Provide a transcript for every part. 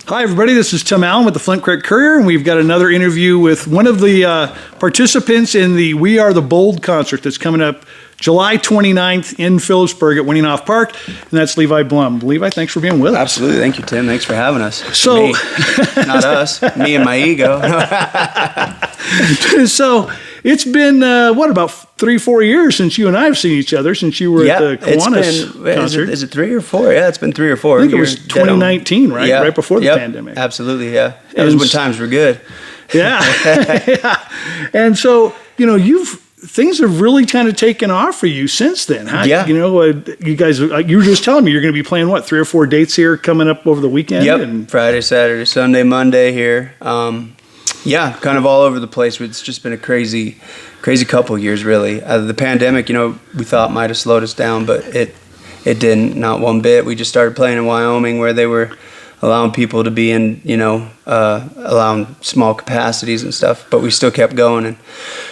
Hi, everybody. This is Tim Allen with the Flint Courier, and we've got another interview with one of the participants in the We Are the Bold concert that's coming up July 29th in Philipsburg at Winninghoff Park, and that's Levi Blom. Levi, thanks for being with us. Absolutely. Thank you, Tim. Thanks for having us. So, me, not us. Me and my ego. So, it's been, about 3-4 years since you and I have seen each other, since you were at the Kiwanis concert. Is it 3 or 4? Yeah, it's been 3 or 4. I think it was 2019, right? Yeah. Right before the pandemic. Absolutely, yeah. That was when times were good. Yeah. Yeah. And so, things have really kind of taken off for you since then. Huh? Yeah. You guys, you were just telling me you're going to be playing, 3 or 4 dates here coming up over the weekend? Yep. And Friday, Saturday, Sunday, Monday here. Yeah, kind of all over the place. It's just been a crazy couple of years, really. The pandemic, we thought might have slowed us down, but it didn't, not one bit. We just started playing in Wyoming where they were allowing people to be in, allowing small capacities and stuff, but we still kept going. And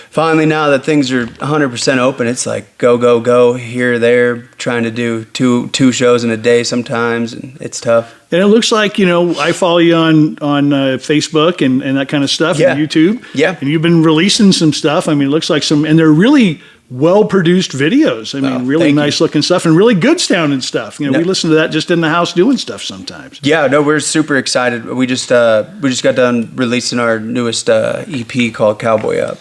finally, now that things are 100% open, it's like go, here, there, trying to do two shows in a day sometimes, and it's tough. it looks like, I follow you on Facebook and that kind of stuff, Yeah. and YouTube. Yeah. And you've been releasing some stuff. I mean, it looks like and they're really well-produced videos. I mean, really nice-looking stuff and really good sounding stuff. We listen to that just in the house doing stuff sometimes. Yeah, no, we're super excited. We just got done releasing our newest EP called Cowboy Up.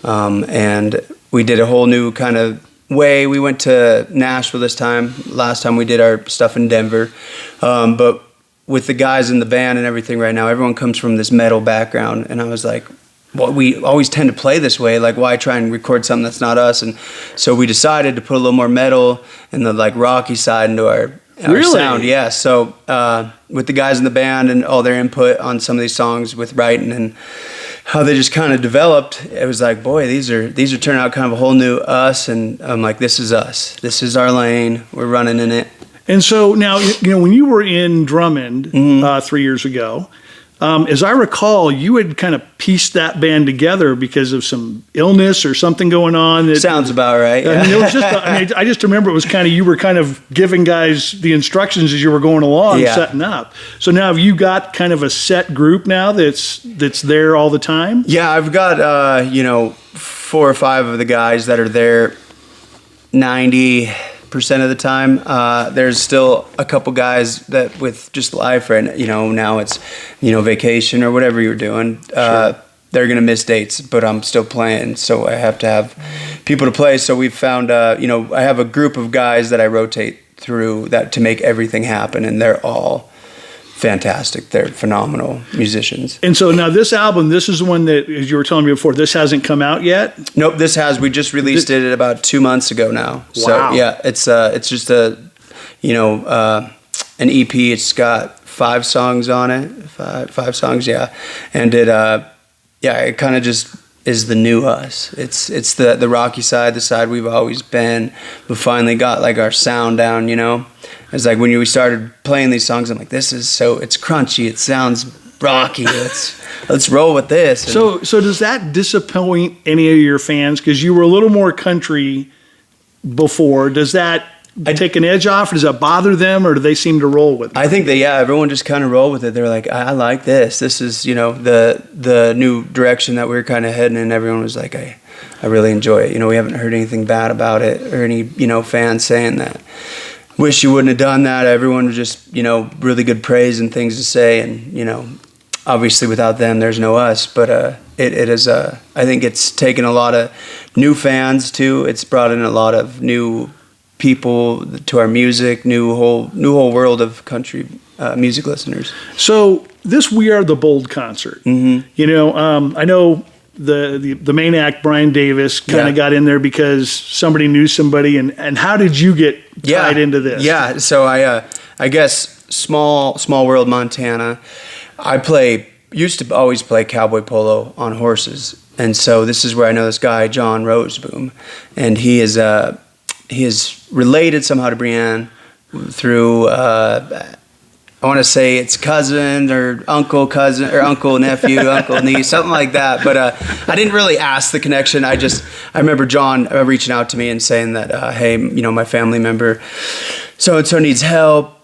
And we did a whole new kind of way. We went to Nashville this time. Last time we did our stuff in Denver. But with the guys in the band and everything right now, everyone comes from this metal background. And I was like, well, we always tend to play this way. Like, why try and record something that's not us? And so we decided to put a little more metal and the rocky side into our sound. Yeah. So with the guys in the band and all their input on some of these songs with writing and how they just kind of developed, it was like, boy, these are turning out kind of a whole new us. And I'm like, this is us. This is our lane. We're running in it. And so now, when you were in Drummond 3 years ago, as I recall, you had kind of pieced that band together because of some illness or something going on. Sounds about right. Yeah. I mean, it was just. I just remember it was kind of you were kind of giving guys the instructions as you were going along, setting up. So now have you got kind of a set group now that's there all the time? Yeah, I've got 4 or 5 of the guys that are there 90% of the time. There's still a couple guys that with just life, right? Now it's vacation or whatever you're doing. Sure. They're gonna miss dates, but I'm still playing, so I have to have people to play. So we've found, I have a group of guys that I rotate through that to make everything happen, and they're all fantastic. They're phenomenal musicians. And so now this album, this is the one that, as you were telling me before, this hasn't come out yet? Nope, this has. We just released it about 2 months ago now. Wow. So yeah, it's just an EP. It's got 5 songs on it. Five songs, yeah. And it kind of just is the new us. It's the rocky side, the side we've always been. We finally got our sound down, It's like when we started playing these songs, I'm like, it's crunchy, it sounds rocky, let's roll with this. So does that disappoint any of your fans? Because you were a little more country before. Does that take an edge off, or does that bother them, or do they seem to roll with it? I think that, everyone just kind of roll with it. They're like, I like this. This is, the new direction that we're kind of heading in. Everyone was like, I really enjoy it. We haven't heard anything bad about it or any, fans saying that. Wish you wouldn't have done that. Everyone was just, really good praise and things to say. And, obviously without them, there's no us. But it is, I think it's taken a lot of new fans too. It's brought in a lot of new people to our music, new whole world of country music listeners. So this We Are the Bold concert, I know the main act, Brian Davis, kind of got in there because somebody knew somebody. And how did you get tied into this? Yeah, so I guess small world, Montana. I used to always play cowboy polo on horses. And so this is where I know this guy, John Roseboom, and he is related somehow to Brianne through, I want to say it's cousin or uncle nephew, uncle niece, something like that. But I didn't really ask the connection. I remember John reaching out to me and saying that, hey, my family member so and so needs help.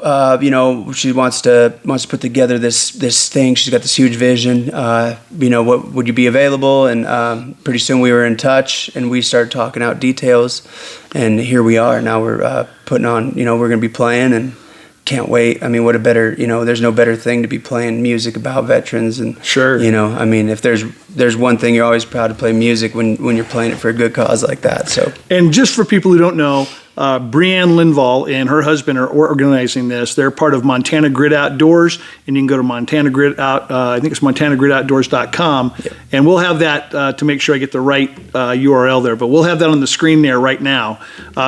She wants to put together this thing. She's got this huge vision. What would you be available? And pretty soon we were in touch, and we started talking out details. And here we are. Now we're putting on. We're going to be playing, and can't wait. I mean, what a better. There's no better thing to be playing music about veterans. And sure. If there's one thing, you're always proud to play music when you're playing it for a good cause like that. So. And just for people who don't know. Brianne Linval and her husband are organizing this. They're part of Montana Grid Outdoors, and you can go to Montana Grid Out. I think it's montanagridoutdoors.com, yep. And we'll have that to make sure I get the right URL there. But we'll have that on the screen there right now,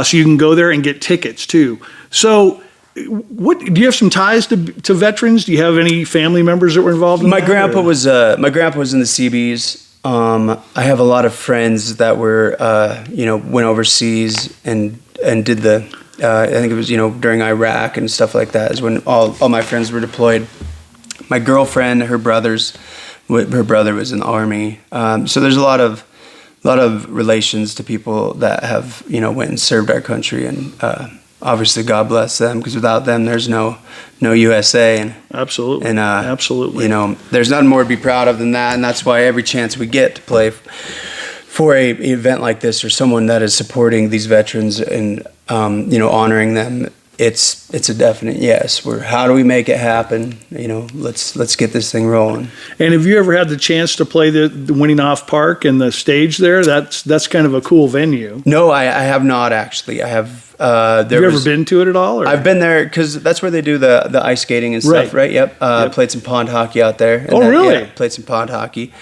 so you can go there and get tickets too. So, what do you have some ties to veterans? Do you have any family members that were involved in my grandpa was in the Seabees. I have a lot of friends that were went overseas and did the I think it was during Iraq and stuff like that is when all my friends were deployed. My girlfriend, her brother was in the Army, so there's a lot of relations to people that have went and served our country, and obviously God bless them, because without them there's no USA. And absolutely, and absolutely, there's nothing more to be proud of than that, and that's why every chance we get to play for an event like this, or someone that is supporting these veterans and honoring them, it's a definite yes. How do we make it happen? Let's get this thing rolling. And have you ever had the chance to play the Winninghoff Park and the stage there? That's kind of a cool venue. No, I have not actually. I have. Have you ever been to it at all? Or? I've been there because that's where they do the ice skating and stuff, right? Yep. Yep. Played some pond hockey out there. Really? Yeah, played some pond hockey,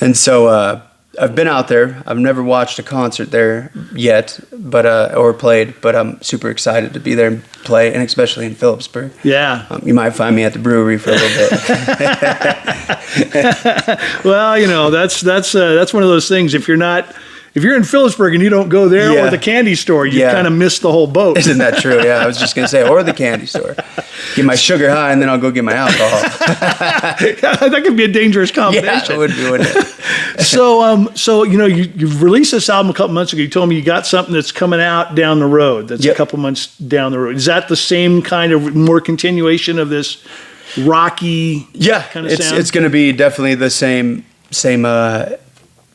and so. I've been out there. I've never watched a concert there yet, or played, but I'm super excited to be there and play, and especially in Philipsburg. Yeah. You might find me at the brewery for a little bit. Well, that's one of those things. If you're in Philipsburg and you don't go there or the candy store, you kind of miss the whole boat. Isn't that true? Yeah, I was just going to say, or the candy store. Get my sugar high, and then I'll go get my alcohol. That could be a dangerous combination. Yeah, it would be, wouldn't it? So you've released this album a couple months ago. You told me you got something that's coming out down the road. That's a couple months down the road. Is that the same kind of more continuation of this rocky kind of sound? It's going to be definitely the same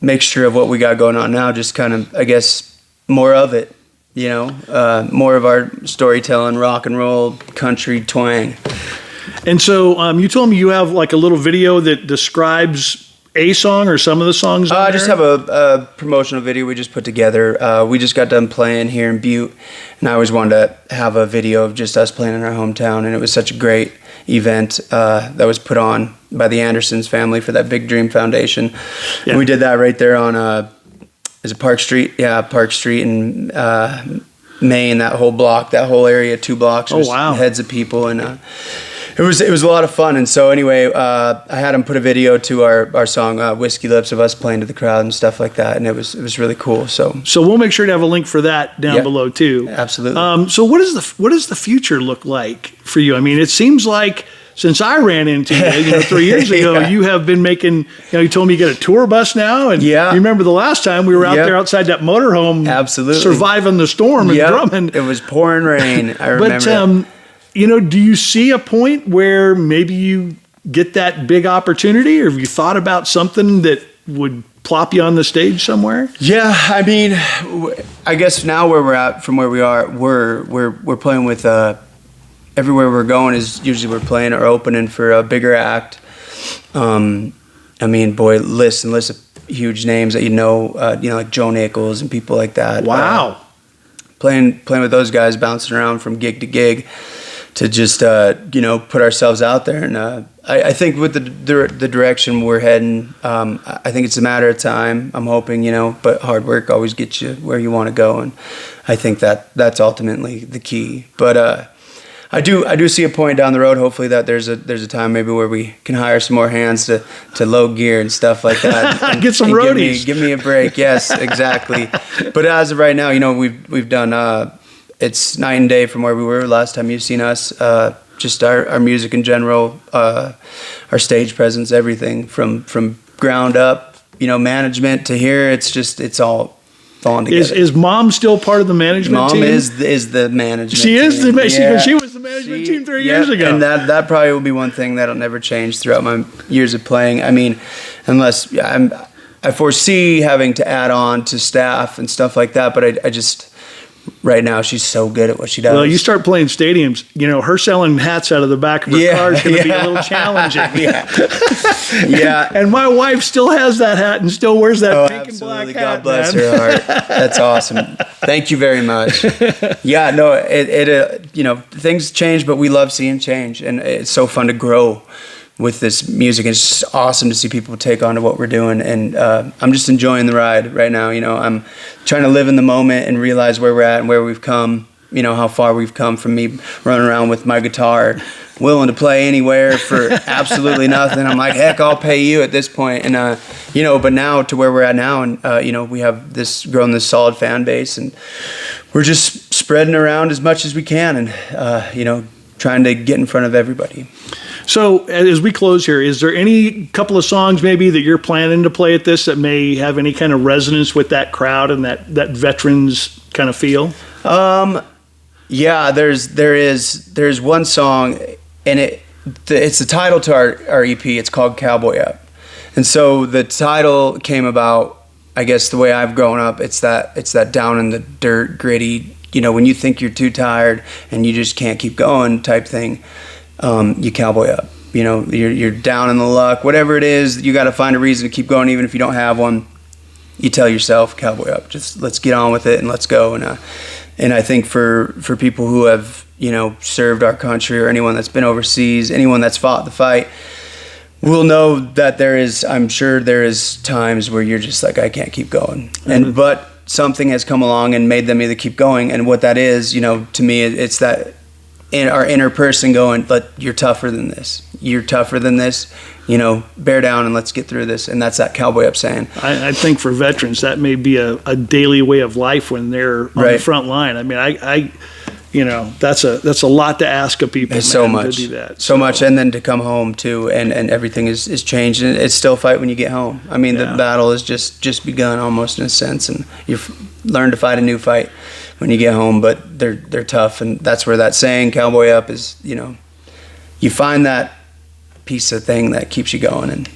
mixture of what we got going on now, just kind of, I guess, more of it, more of our storytelling, rock and roll, country twang. And so you told me you have like a little video that describes a song or some of the songs on there? I just have a promotional video we just put together. We just got done playing here in Butte, and I always wanted to have a video of just us playing in our hometown, and it was such a great event that was put on by the Andersons family for that Big Dream Foundation. Yeah. And we did that right there on is it Park Street? Yeah, Park Street in Maine, that whole block, that whole area, 2 blocks. Oh, wow. Heads of people, and it was a lot of fun. And so anyway, I had him put a video to our song Whiskey Lips, of us playing to the crowd and stuff like that, and it was really cool. So we'll make sure to have a link for that down below too. Absolutely. So what does the future look like for you? I mean, it seems like since I ran into you, 3 years ago, you have been making, you told me you get a tour bus now. And you remember the last time we were out there outside that motorhome, absolutely, surviving the storm and drumming. It was pouring rain. I remember. But, do you see a point where maybe you get that big opportunity, or have you thought about something that would plop you on the stage somewhere? Yeah, I mean, I guess now where we're at from where we are, we're playing with everywhere we're going is usually we're playing or opening for a bigger act. I mean, boy, lists and lists of huge names that like Joe Nichols and people like that. Wow. Playing with those guys, bouncing around from gig to gig to just put ourselves out there. And I think with the direction we're heading, I think it's a matter of time. I'm hoping, but hard work always gets you where you want to go, and I think that's ultimately the key. But I do see a point down the road, hopefully, that there's a time maybe where we can hire some more hands to load gear and stuff like that. Get some roadies. Give me a break. Yes, exactly. But as of right now, we've done it's night and day from where we were last time you've seen us. Just our music in general, our stage presence, everything from ground up, management to here. It's all falling together. Is Mom still part of the management team? Mom is the management She is team. she was the management team 3 years ago. And that probably will be one thing that'll never change throughout my years of playing. I mean, unless I foresee having to add on to staff and stuff like that, but I just right now she's so good at what she does. Well, you start playing stadiums, her selling hats out of the back of her car is going to be a little challenging. Yeah. And my wife still has that hat and still wears that pink absolutely. and black hat. God bless her heart. That's awesome. Thank you very much. Yeah, no, things change, but we love seeing change, and it's so fun to grow with this music. It's just awesome to see people take on to what we're doing, and I'm just enjoying the ride right now. I'm trying to live in the moment and realize where we're at and where we've come, how far we've come from me running around with my guitar, willing to play anywhere for absolutely nothing. I'm like, heck, I'll pay you at this point. And, but now to where we're at now, and, we have grown this solid fan base, and we're just spreading around as much as we can and, trying to get in front of everybody. So as we close here, is there any couple of songs maybe that you're planning to play at this that may have any kind of resonance with that crowd and that veterans kind of feel? Yeah, there's one song, and it's the title to our EP. It's called Cowboy Up. And so the title came about, I guess the way I've grown up, it's that down in the dirt, gritty, when you think you're too tired and you just can't keep going type thing, you cowboy up. You're down in the luck, whatever it is, you got to find a reason to keep going, even if you don't have one. You tell yourself, cowboy up, just let's get on with it and let's go. And I think for people who have, served our country, or anyone that's been overseas, anyone that's fought the fight, will know that I'm sure there is times where you're just like, I can't keep going. But something has come along and made them either keep going. And what that is, to me, it's that in our inner person going, but you're tougher than this. You're tougher than this. Bear down and let's get through this. And that's that Cowboy Up saying. I think for veterans, that may be a daily way of life when they're on the front line. I mean, that's a lot to ask of people. It's so much, to do that. So much, and then to come home too, and everything is changed, and it's still a fight when you get home. I mean, the battle has just begun almost in a sense, and you learn to fight a new fight when you get home. But they're tough, and that's where that saying "Cowboy Up" is. You find that piece of thing that keeps you going, and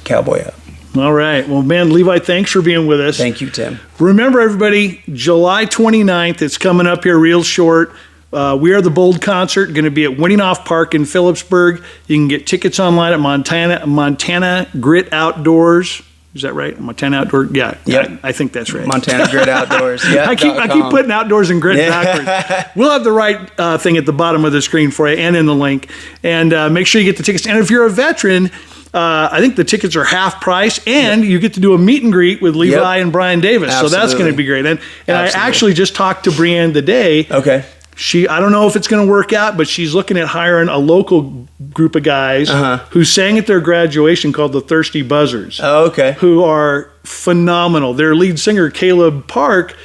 Cowboy Up. All right. Well, man, Levi, thanks for being with us. Thank you, Tim. Remember, everybody, July 29th, it's coming up here real short. We Are the Bold concert, going to be at Winninghoff Park in Philipsburg. You can get tickets online at Montana Grit Outdoors. Is that right? Montana Outdoors? Yeah. Yep. I think that's right. Montana Grit Outdoors. Yeah. I keep putting outdoors and grit backwards. We'll have the right thing at the bottom of the screen for you and in the link. And make sure you get the tickets. And if you're a veteran, I think the tickets are half price, and you get to do a meet and greet with Levi and Brian Davis. Absolutely. So that's going to be great. And I actually just talked to Brianne today. Okay. I don't know if it's going to work out, but she's looking at hiring a local group of guys who sang at their graduation called the Thirsty Buzzards. Oh, okay. Who are phenomenal. Their lead singer, Caleb Park,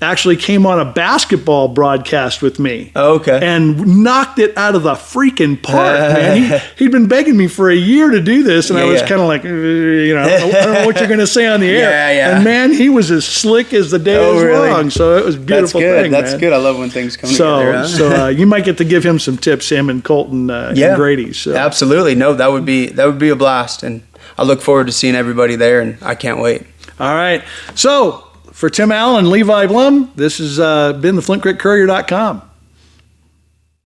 actually came on a basketball broadcast with me. Oh, okay. And knocked it out of the freaking park, man. He'd been begging me for a year to do this, and I was kind of like, I don't know what you're going to say on the air. Yeah. And man, he was as slick as the day was long. So it was a beautiful thing, That's man. good. I love when things come together. Huh? So you might get to give him some tips, him and Colton and Grady. So. Absolutely. No, that would be a blast, and I look forward to seeing everybody there, and I can't wait. All right. So for Tim Allen and Levi Blom, this has been the FlintCreekCourier.com.